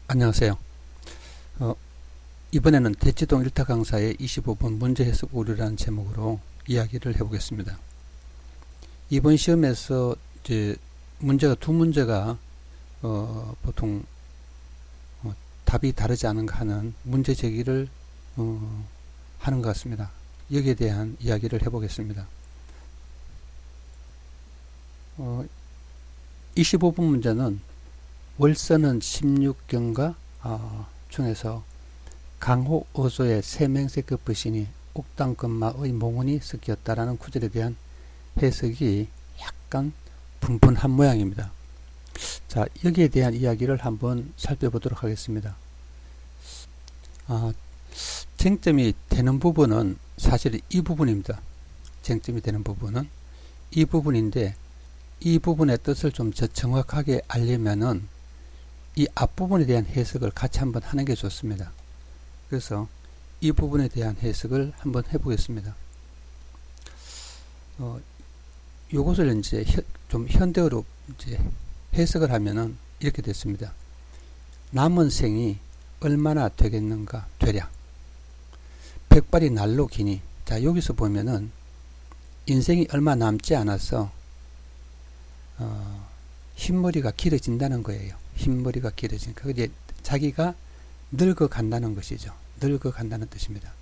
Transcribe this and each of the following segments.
안녕하세요. 어, 이번에는 대치동 1타 강사의 25분 문제 해석 오류라는 제목으로 이야기를 해보겠습니다. 이번 시험에서 이제 두 문제가 보통 답이 다르지 않은가 하는 문제 제기를 하는 것 같습니다. 여기에 대한 이야기를 해보겠습니다. 25분 문제는 월서는 16경과 중에서 강호 어조의 세맹세급 부신이 옥당금마의 몽운이 섞였다라는 구절에 대한 해석이 약간 분분한 모양입니다. 자, 여기에 대한 이야기를 한번 살펴보도록 하겠습니다. 쟁점이 되는 부분은 사실 이 부분입니다. 쟁점이 되는 부분은 이 부분인데, 이 부분의 뜻을 좀 정확하게 알려면은 이 앞부분에 대한 해석을 같이 한번 하는 게 좋습니다. 그래서 이 부분에 대한 해석을 한번 해보겠습니다. 요것을 이제 좀 현대어로 이제 해석을 하면은 이렇게 됐습니다. 남은 생이 얼마나 되겠는가 되랴. 백발이 날로 기니. 자, 여기서 보면은 인생이 얼마 남지 않아서 흰머리가 길어진다는 거예요. 흰머리가 길어지니까 이제 자기가 늙어간다는 것이죠. 늙어간다는 뜻입니다.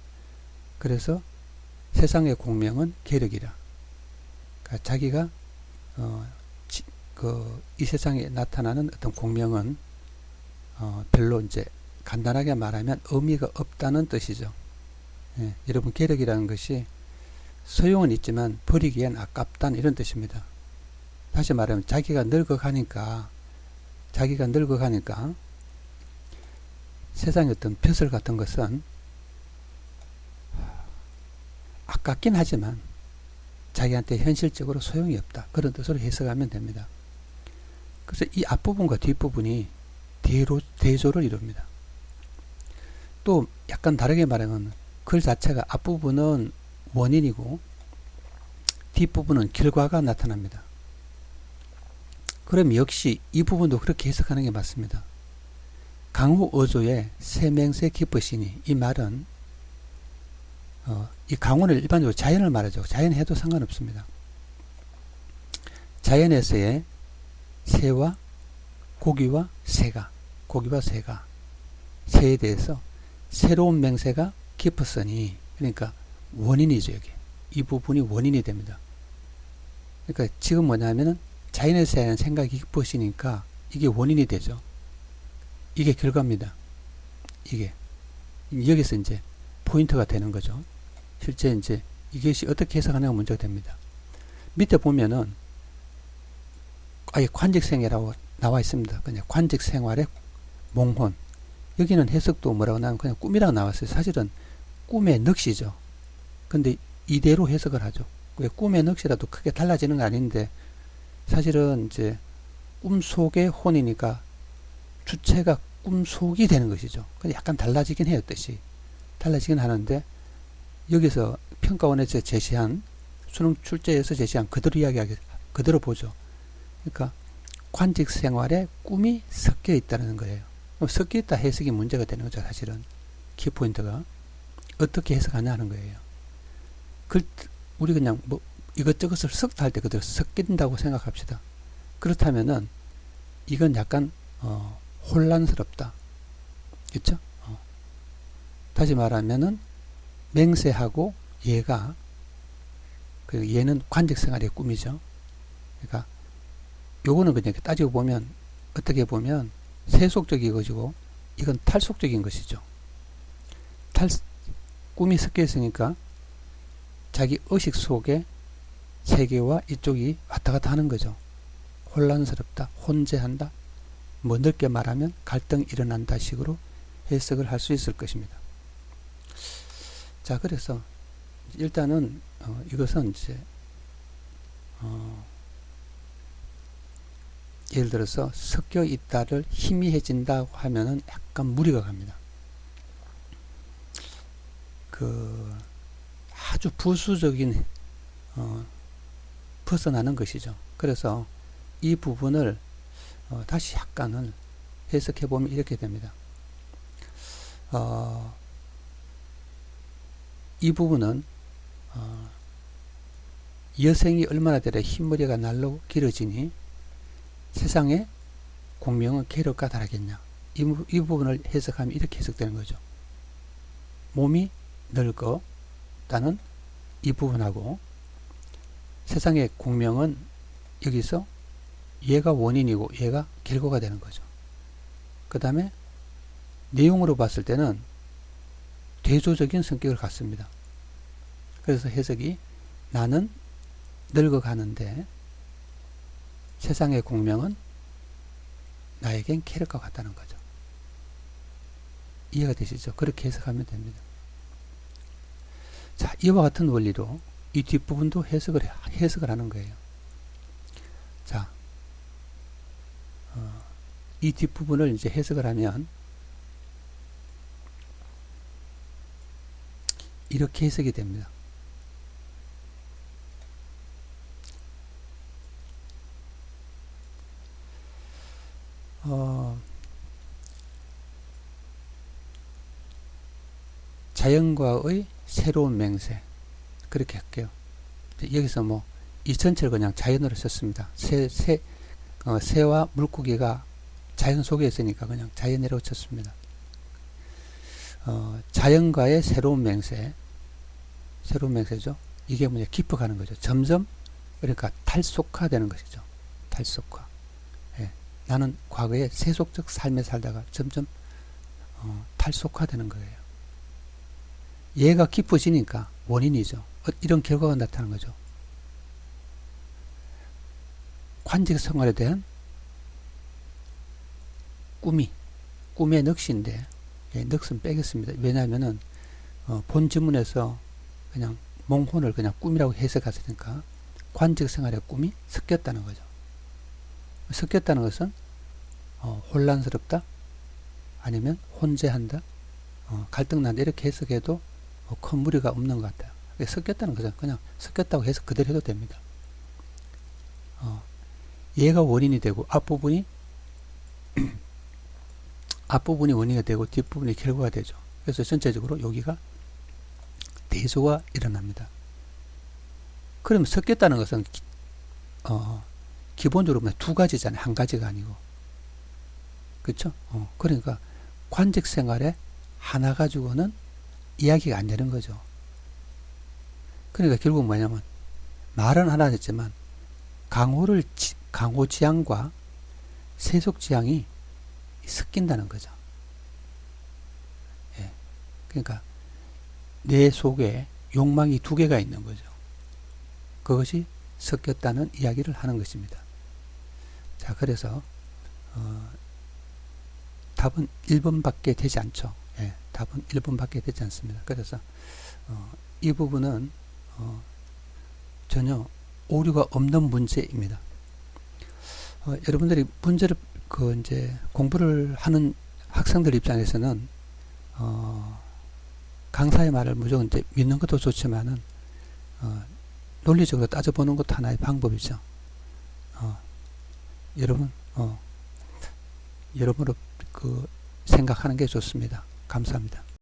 그래서 세상의 공명은 계력이라. 그러니까 자기가 이 세상에 나타나는 어떤 공명은 별로 이제 간단하게 말하면 의미가 없다는 뜻이죠. 예, 여러분, 계력이라는 것이 소용은 있지만 버리기엔 아깝다는 이런 뜻입니다. 다시 말하면 자기가 늙어가니까 세상의 어떤 벼슬 같은 것은 아깝긴 하지만 자기한테 현실적으로 소용이 없다. 그런 뜻으로 해석하면 됩니다. 그래서 이 앞부분과 뒷부분이 대조를 이룹니다. 또 약간 다르게 말하면 글 자체가 앞부분은 원인이고 뒷부분은 결과가 나타납니다. 그럼 역시 이 부분도 그렇게 해석하는 게 맞습니다. 강호 어조의 세맹세 기쁘시니, 이 말은 이 강호는 일반적으로 자연을 말하죠. 자연 해도 상관없습니다. 자연에서의 새와 고기와 새가 새에 대해서 새로운 맹세가 깊었으니, 그러니까 원인이죠. 여기 이 부분이 원인이 됩니다. 그러니까 지금 뭐냐면은 자연에서 대한 생각이 깊으시니까 이게 원인이 되죠. 이게 결과입니다. 이게 여기서 이제 포인트가 되는 거죠. 실제 이제 이것이 어떻게 해석하냐가 문제가 됩니다. 밑에 보면은 아예 관직생애라고 나와 있습니다. 그냥 관직생활의 몽혼. 여기는 해석도 뭐라고 나면 그냥 꿈이라고 나왔어요. 사실은 꿈의 넋이죠. 근데 이대로 해석을 하죠. 왜 꿈의 넋이라도 크게 달라지는 건 아닌데, 사실은 이제 꿈속의 혼이니까 주체가 꿈속이 되는 것이죠. 근데 약간 달라지긴 해요, 뜻이. 달라지긴 하는데, 여기서 평가원에서 제시한, 수능 출제에서 제시한 그대로 이야기하기, 그대로 보죠. 그러니까 관직 생활에 꿈이 섞여 있다는 거예요. 그럼 섞여 있다 해석이 문제가 되는 거죠, 사실은. 키포인트가. 어떻게 해석하냐 하는 거예요. 우리 그냥 뭐 이것저것을 섞다 할 때 그대로 섞인다고 생각합시다. 그렇다면은 이건 약간 혼란스럽다. 그렇죠? 다시 말하면은 맹세하고 얘가, 얘는 관직생활의 꿈이죠. 그러니까 요거는 그냥 따지고 보면, 어떻게 보면 세속적인 것이고 이건 탈속적인 것이죠. 꿈이 섞여 있으니까 자기 의식 속에 세계와 이쪽이 왔다 갔다 하는 거죠. 혼란스럽다, 혼재한다, 뭐 넓게 말하면 갈등이 일어난다 식으로 해석을 할 수 있을 것입니다. 자, 그래서 일단은 이것은 이제 예를 들어서 섞여 있다를 희미해진다고 하면은 약간 무리가 갑니다. 아주 부수적인 벗어나는 것이죠. 그래서 이 부분을 다시 약간은 해석해 보면 이렇게 됩니다. 이 부분은 여생이 얼마나 되려 흰머리가 날로 길어지니 세상에 공명은 괴롭고 다르겠냐. 이 부분을 해석하면 이렇게 해석되는 거죠. 몸이 늙어 따는 이 부분하고 세상의 공명은 여기서 얘가 원인이고 얘가 결과가 되는 거죠. 그 다음에 내용으로 봤을 때는 대조적인 성격을 갖습니다. 그래서 해석이 나는 늙어가는데 세상의 공명은 나에겐 캐럿과 같다는 거죠. 이해가 되시죠? 그렇게 해석하면 됩니다. 자, 이와 같은 원리로 이 뒷부분도 해석을 하는 거예요. 자, 이 뒷부분을 이제 해석을 하면 이렇게 해석이 됩니다. 자연과의 새로운 맹세, 그렇게 할게요. 여기서 뭐 이 전체를 그냥 자연으로 썼습니다. 새와 물고기가 자연 속에 있으니까 그냥 자연이라고 쳤습니다. 자연과의 새로운 맹세죠. 이게 뭐냐, 깊어가는 거죠. 점점, 그러니까 탈속화되는 것이죠. 탈속화. 예. 나는 과거에 세속적 삶에 살다가 점점 탈속화되는 거예요. 얘가 깊어지니까 원인이죠. 이런 결과가 나타나는 거죠. 관직 생활에 대한 꿈의 넋인데, 예, 넋은 빼겠습니다. 왜냐하면은 본 지문에서 그냥 몽혼을 그냥 꿈이라고 해석하시니까 관직 생활의 꿈이 섞였다는 거죠. 섞였다는 것은 혼란스럽다, 아니면 혼재한다, 갈등난다, 이렇게 해석해도 큰 무리가 없는 것 같아요. 섞였다는 거죠. 그냥 섞였다고 해서 그대로 해도 됩니다. 얘가 원인이 되고 앞부분이 원인이 되고 뒷부분이 결과가 되죠. 그래서 전체적으로 여기가 대조가 일어납니다. 그러면 섞였다는 것은 기본적으로 두 가지잖아요. 한 가지가 아니고. 그렇죠? 그러니까 관직 생활에 하나 가지고는 이야기가 안 되는 거죠. 그러니까 결국 뭐냐면 말은 하나 했지만 강호지향과 세속지향이 섞인다는 거죠. 예. 그러니까 내 속에 욕망이 두 개가 있는 거죠. 그것이 섞였다는 이야기를 하는 것입니다. 자, 그래서 답은 1번밖에 되지 않죠. 예, 답은 1번밖에 되지 않습니다. 그래서 이 부분은 전혀 오류가 없는 문제입니다. 여러분들이 문제를 이제 공부를 하는 학생들 입장에서는 강사의 말을 무조건 이제 믿는 것도 좋지만은 논리적으로 따져보는 것도 하나의 방법이죠. 여러분으로 생각하는 게 좋습니다. 감사합니다.